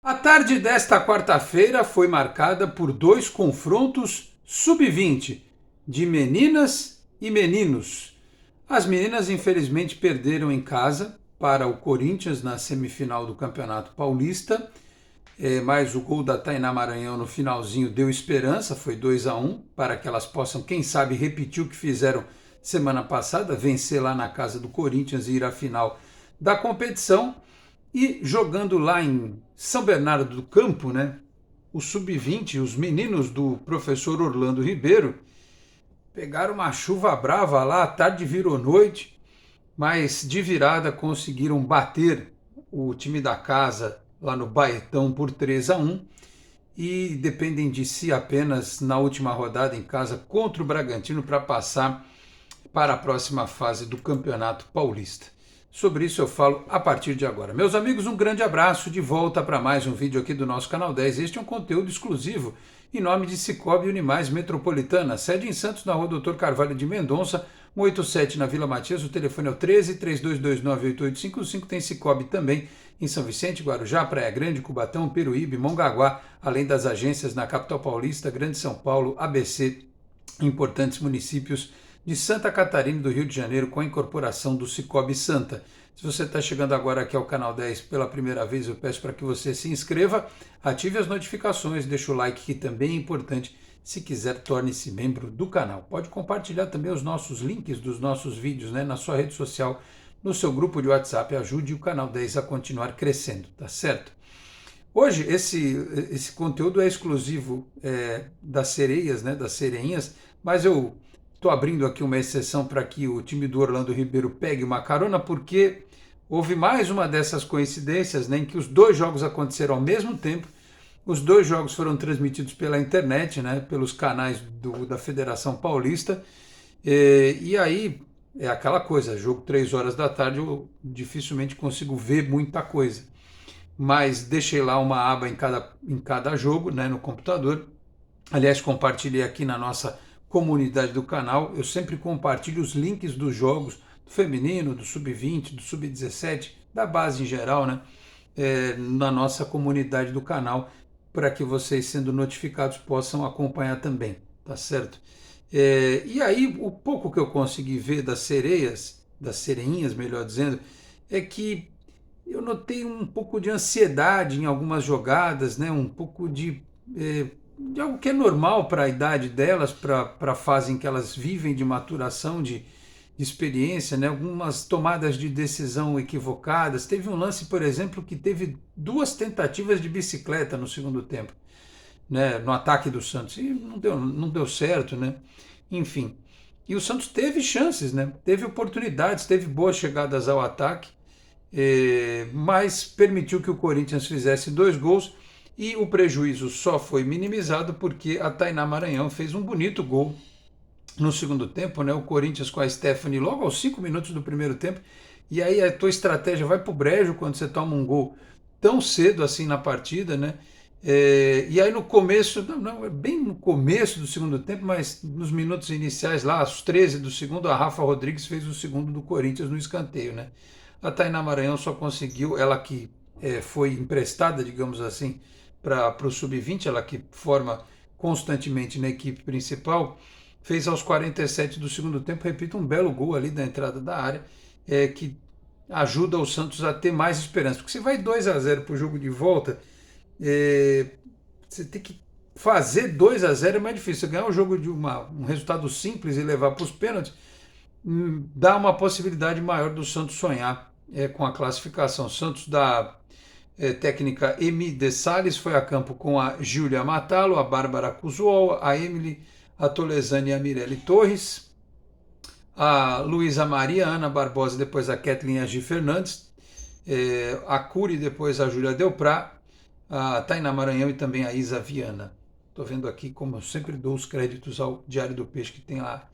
A tarde desta quarta-feira foi marcada por dois confrontos sub-20 de meninas e meninos. As meninas, infelizmente, perderam em casa para o Corinthians na semifinal do Campeonato Paulista, mas o gol da Tainá Maranhão no finalzinho deu esperança, foi 2-1, para que elas possam, quem sabe, repetir o que fizeram semana passada, vencer lá na casa do Corinthians e ir à final da competição. E jogando lá em São Bernardo do Campo, né, o sub-20, os meninos do professor Orlando Ribeiro, pegaram uma chuva brava lá, a tarde virou noite, mas de virada conseguiram bater o time da casa lá no Baetão por 3-1 e dependem de si apenas na última rodada em casa contra o Bragantino para passar para a próxima fase do Campeonato Paulista. Sobre isso eu falo a partir de agora. Meus amigos, um grande abraço, de volta para mais um vídeo aqui do nosso canal 10. Este é um conteúdo exclusivo em nome de Sicoob Unimais Metropolitana, sede em Santos, na rua Doutor Carvalho de Mendonça, 187 na Vila Matias, o telefone é o 13-3229-8855, tem Sicoob também em São Vicente, Guarujá, Praia Grande, Cubatão, Peruíbe, Mongaguá, além das agências na capital paulista, Grande São Paulo, ABC, importantes municípios de Santa Catarina e do Rio de Janeiro, com a incorporação do Sicoob Santa. Se você está chegando agora aqui ao canal 10 pela primeira vez, eu peço para que você se inscreva, ative as notificações, deixe o like, que também é importante. Se quiser, torne-se membro do canal. Pode compartilhar também os nossos links dos nossos vídeos, né, na sua rede social, no seu grupo de WhatsApp. Ajude o canal 10 a continuar crescendo, tá certo? Hoje esse conteúdo é exclusivo das sereias, né, das sereinhas, mas eu estou abrindo aqui uma exceção para que o time do Orlando Ribeiro pegue uma carona, porque houve mais uma dessas coincidências, né, em que os dois jogos aconteceram ao mesmo tempo. Os dois jogos foram transmitidos pela internet, né, pelos canais da Federação Paulista. E aí é aquela coisa, jogo 3 horas da tarde, eu dificilmente consigo ver muita coisa. Mas deixei lá uma aba em cada jogo, né, no computador. Aliás, compartilhei aqui na nossa comunidade do canal. Eu sempre compartilho os links dos jogos do feminino, do sub-20, do sub-17, da base em geral, né, na nossa comunidade do canal, para que vocês, sendo notificados, possam acompanhar também, tá certo? E aí, o pouco que eu consegui ver das sereias, das sereinhas, melhor dizendo, é que eu notei um pouco de ansiedade em algumas jogadas, né? Um pouco de algo que é normal para a idade delas, para a fase em que elas vivem de maturação, de experiência, né? Algumas tomadas de decisão equivocadas. Teve um lance, por exemplo, que teve 2 tentativas de bicicleta no segundo tempo, né? No ataque do Santos, e não deu certo, né? Enfim. E o Santos teve chances, né? Teve oportunidades, teve boas chegadas ao ataque, mas permitiu que o Corinthians fizesse 2 gols e o prejuízo só foi minimizado porque a Tainá Maranhão fez um bonito gol no segundo tempo, né? O Corinthians com a Stephanie logo aos 5 minutos do primeiro tempo, e aí a tua estratégia vai pro brejo quando você toma um gol tão cedo assim na partida, né? E aí no começo, não, bem no começo do segundo tempo, mas nos minutos iniciais lá, aos 13 do segundo, a Rafa Rodrigues fez o segundo do Corinthians no escanteio, né? A Tainá Maranhão só conseguiu, ela que foi emprestada, digamos assim, para o sub-20, ela que forma constantemente na equipe principal, fez aos 47 do segundo tempo, repito, um belo gol ali da entrada da área, que ajuda o Santos a ter mais esperança. Porque se vai 2-0 para o jogo de volta, você tem que fazer 2-0 é mais difícil. Você ganhar um jogo de um resultado simples e levar para os pênaltis, dá uma possibilidade maior do Santos sonhar com a classificação. O Santos da técnica Emi de Salles foi a campo com a Júlia Matalo, a Bárbara Cusuol, a Emily, a Tolesane e a Mirelle Torres, a Luísa Maria, Ana Barbosa, depois a Kathleen Agi Fernandes, a Curi, depois a Júlia Delprá, a Tainá Maranhão e também a Isa Viana. Estou vendo aqui, como eu sempre dou os créditos ao Diário do Peixe, que tem lá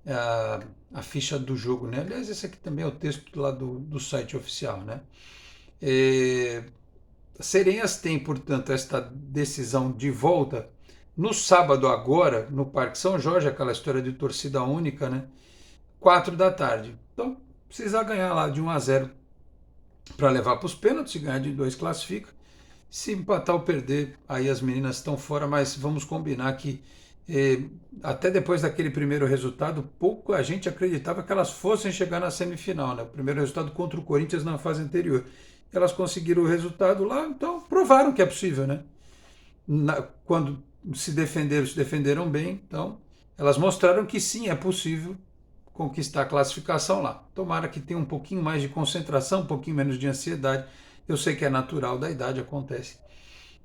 a ficha do jogo, né? Aliás, esse aqui também é o texto lá do site oficial, né? Sereias tem, portanto, esta decisão de volta no sábado agora, no Parque São Jorge, aquela história de torcida única, né? 4 da tarde. Então, precisa ganhar lá de 1-0 para levar para os pênaltis. Se ganhar de 2, classifica. Se empatar ou perder, aí as meninas estão fora, mas vamos combinar que até depois daquele primeiro resultado, pouco a gente acreditava que elas fossem chegar na semifinal, né? O primeiro resultado contra o Corinthians na fase anterior. Elas conseguiram o resultado lá, então provaram que é possível, né? Quando se defenderam bem, então elas mostraram que sim, é possível conquistar a classificação lá. Tomara que tenha um pouquinho mais de concentração, um pouquinho menos de ansiedade. Eu sei que é natural da idade, acontece.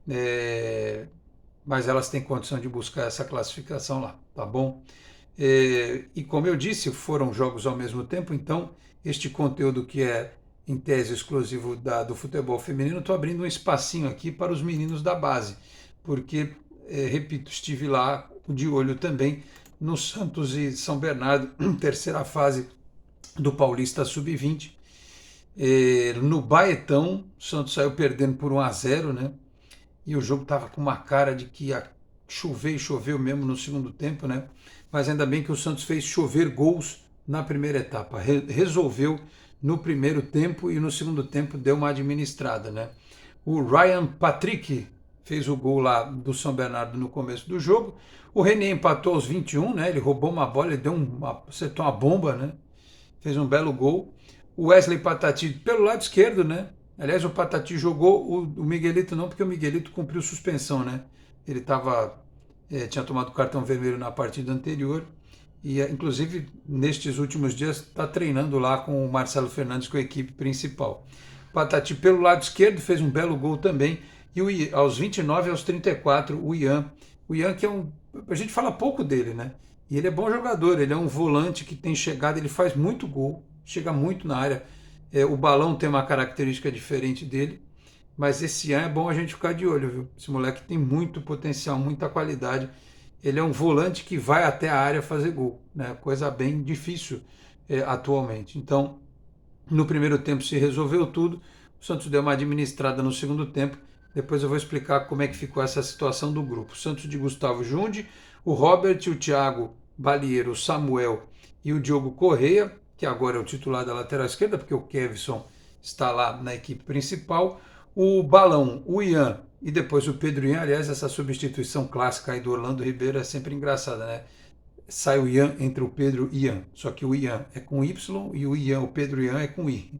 É, mas elas têm condição de buscar essa classificação lá, tá bom? E como eu disse, foram jogos ao mesmo tempo, então este conteúdo que é em tese exclusivo do futebol feminino, estou abrindo um espacinho aqui para os meninos da base, porque, repito, estive lá de olho também no Santos e São Bernardo, terceira fase do Paulista Sub-20. No Baetão, o Santos saiu perdendo por 1-0, né? E o jogo estava com uma cara de que ia chover e choveu mesmo no segundo tempo, né? Mas ainda bem que o Santos fez chover gols na primeira etapa. Resolveu no primeiro tempo e no segundo tempo deu uma administrada, né? O Ryan Patrick fez o gol lá do São Bernardo no começo do jogo. O René empatou aos 21, né? Ele roubou uma bola, ele acertou uma bomba, né? Fez um belo gol. O Wesley Patati pelo lado esquerdo, né? Aliás, o Patati jogou, o Miguelito não, porque o Miguelito cumpriu suspensão, né? Ele tinha tomado cartão vermelho na partida anterior e, inclusive, nestes últimos dias está treinando lá com o Marcelo Fernandes, com a equipe principal. Patati pelo lado esquerdo fez um belo gol também e aos 29 aos 34 o Ian que a gente fala pouco dele, né? E ele é bom jogador, ele é um volante que tem chegada, ele faz muito gol, chega muito na área. O Balão tem uma característica diferente dele, mas esse ano é bom a gente ficar de olho, viu? Esse moleque tem muito potencial, muita qualidade. Ele é um volante que vai até a área fazer gol, né? Coisa bem difícil atualmente. Então, no primeiro tempo se resolveu tudo, o Santos deu uma administrada no segundo tempo. Depois eu vou explicar como é que ficou essa situação do grupo. O Santos de Gustavo Jundi, o Robert, o Thiago Balieiro, o Samuel e o Diogo Correia, que agora é o titular da lateral esquerda, porque o Kevson está lá na equipe principal. O Balão, o Ian e depois o Pedro Ian. Aliás, essa substituição clássica aí do Orlando Ribeiro é sempre engraçada, né? Sai o Ian entre o Pedro e Ian, só que o Ian é com Y e o Pedro Ian é com I.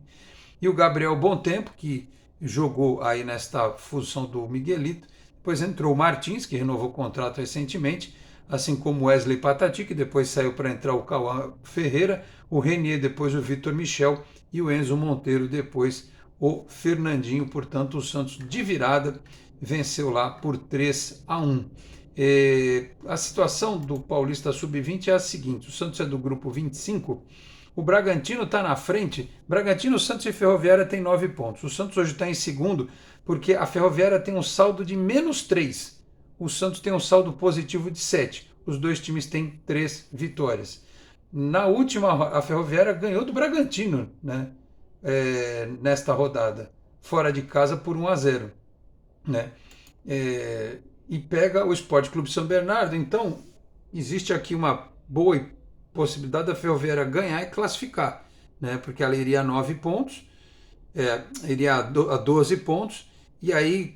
E o Gabriel Bom Tempo, que jogou aí nesta função do Miguelito. Depois entrou o Martins, que renovou o contrato recentemente, assim como o Wesley Patati, que depois saiu para entrar o Cauã Ferreira, o Renier, depois o Vitor Michel e o Enzo Monteiro, depois o Fernandinho. Portanto, o Santos de virada venceu lá por 3-1. A situação do Paulista Sub-20 é a seguinte: o Santos é do grupo 25, o Bragantino está na frente. Bragantino, Santos e Ferroviária tem 9 pontos. O Santos hoje está em segundo porque a Ferroviária tem um saldo de -3. O Santos tem um saldo positivo de 7. Os dois times têm 3 vitórias. Na última, a Ferroviária ganhou do Bragantino, né? Nesta rodada, fora de casa por 1-0, né? E pega o Sport Clube São Bernardo. Então, existe aqui uma boa possibilidade da Ferroviária ganhar e classificar, né? Porque ela iria a 9 pontos, iria a 12 pontos, e aí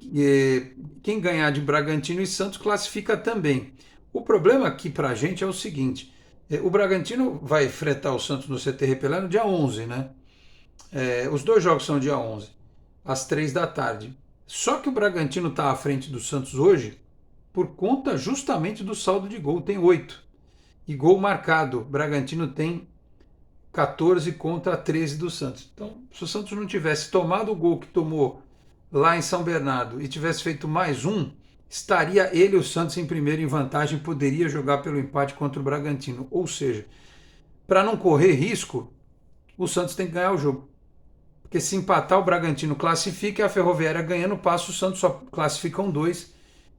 quem ganhar de Bragantino e Santos classifica também. O problema aqui para a gente é o seguinte: o Bragantino vai enfrentar o Santos no CT Pelé no dia 11, né? Os dois jogos são dia 11, às 3 da tarde. Só que o Bragantino está à frente do Santos hoje por conta justamente do saldo de gol, tem 8. E gol marcado, o Bragantino tem 14 contra 13 do Santos. Então, se o Santos não tivesse tomado o gol que tomou lá em São Bernardo e tivesse feito mais um, estaria ele, o Santos, em primeiro em vantagem, poderia jogar pelo empate contra o Bragantino. Ou seja, para não correr risco, o Santos tem que ganhar o jogo. Porque se empatar, o Bragantino classifica e a Ferroviária ganhando passa, o Santos só classificam 2.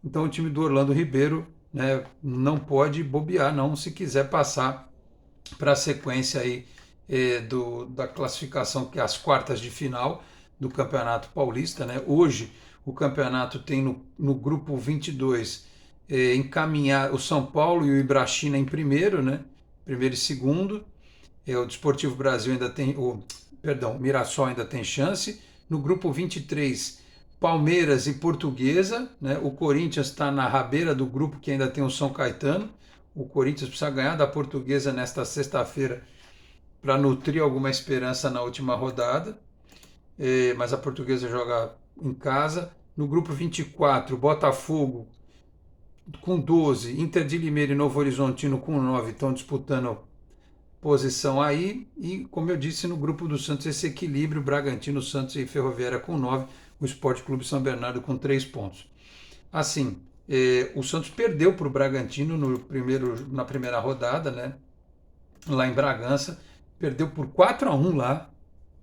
Então o time do Orlando Ribeiro, né, não pode bobear não se quiser passar para a sequência aí da classificação, que é as quartas de final do Campeonato Paulista, né? Hoje o campeonato tem no grupo 22 encaminhar o São Paulo e o Ibrachina em primeiro, né? Primeiro e segundo. O Desportivo Brasil ainda tem, o Mirassol ainda tem chance. No grupo 23, Palmeiras e Portuguesa, né? O Corinthians está na rabeira do grupo que ainda tem o São Caetano. O Corinthians precisa ganhar da Portuguesa nesta sexta-feira para nutrir alguma esperança na última rodada. Mas a Portuguesa joga em casa. No grupo 24, Botafogo com 12, Inter de Limeira e Novo Horizontino com 9 estão disputando posição aí. E, como eu disse, no grupo do Santos, esse equilíbrio: Bragantino, Santos e Ferroviária com 9, o Sport Clube São Bernardo com 3 pontos. Assim, o Santos perdeu para o Bragantino na primeira rodada, né? Lá em Bragança, perdeu por 4-1 lá.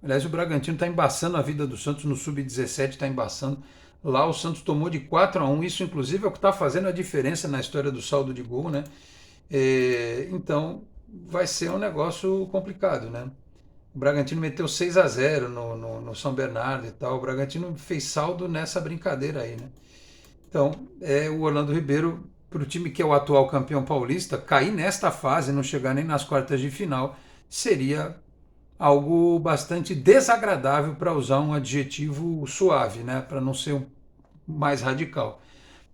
Aliás, o Bragantino está embaçando a vida do Santos no Sub-17, está embaçando. Lá o Santos tomou de 4-1, isso inclusive é o que está fazendo a diferença na história do saldo de gol, né? Então vai ser um negócio complicado, né? O Bragantino meteu 6-0 no São Bernardo e tal. O Bragantino fez saldo nessa brincadeira aí, né? Então, o Orlando Ribeiro, para o time que é o atual campeão paulista, cair nesta fase, não chegar nem nas quartas de final, seria algo bastante desagradável, para usar um adjetivo suave, né? Para não ser mais radical.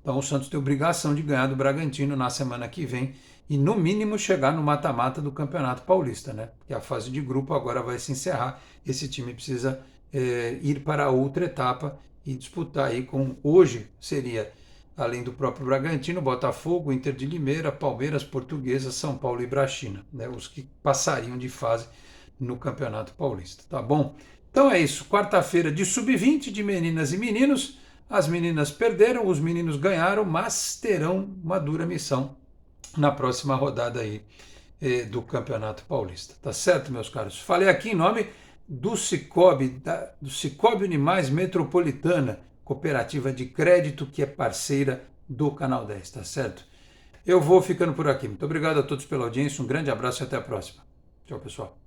Então o Santos tem obrigação de ganhar do Bragantino na semana que vem e no mínimo chegar no mata-mata do Campeonato Paulista, né? Porque a fase de grupo agora vai se encerrar. Esse time precisa ir para outra etapa e disputar aí com, hoje seria, além do próprio Bragantino, Botafogo, Inter de Limeira, Palmeiras, Portuguesa, São Paulo e Bragantino, né? Os que passariam de fase no Campeonato Paulista, tá bom? Então é isso, quarta-feira de sub-20 de meninas e meninos. As meninas perderam, os meninos ganharam, mas terão uma dura missão na próxima rodada aí do Campeonato Paulista, tá certo, meus caros? Falei aqui em nome do Sicoob, do Sicoob Unimais Metropolitana, cooperativa de crédito que é parceira do Canal 10, tá certo? Eu vou ficando por aqui. Muito obrigado a todos pela audiência, um grande abraço e até a próxima. Tchau, pessoal.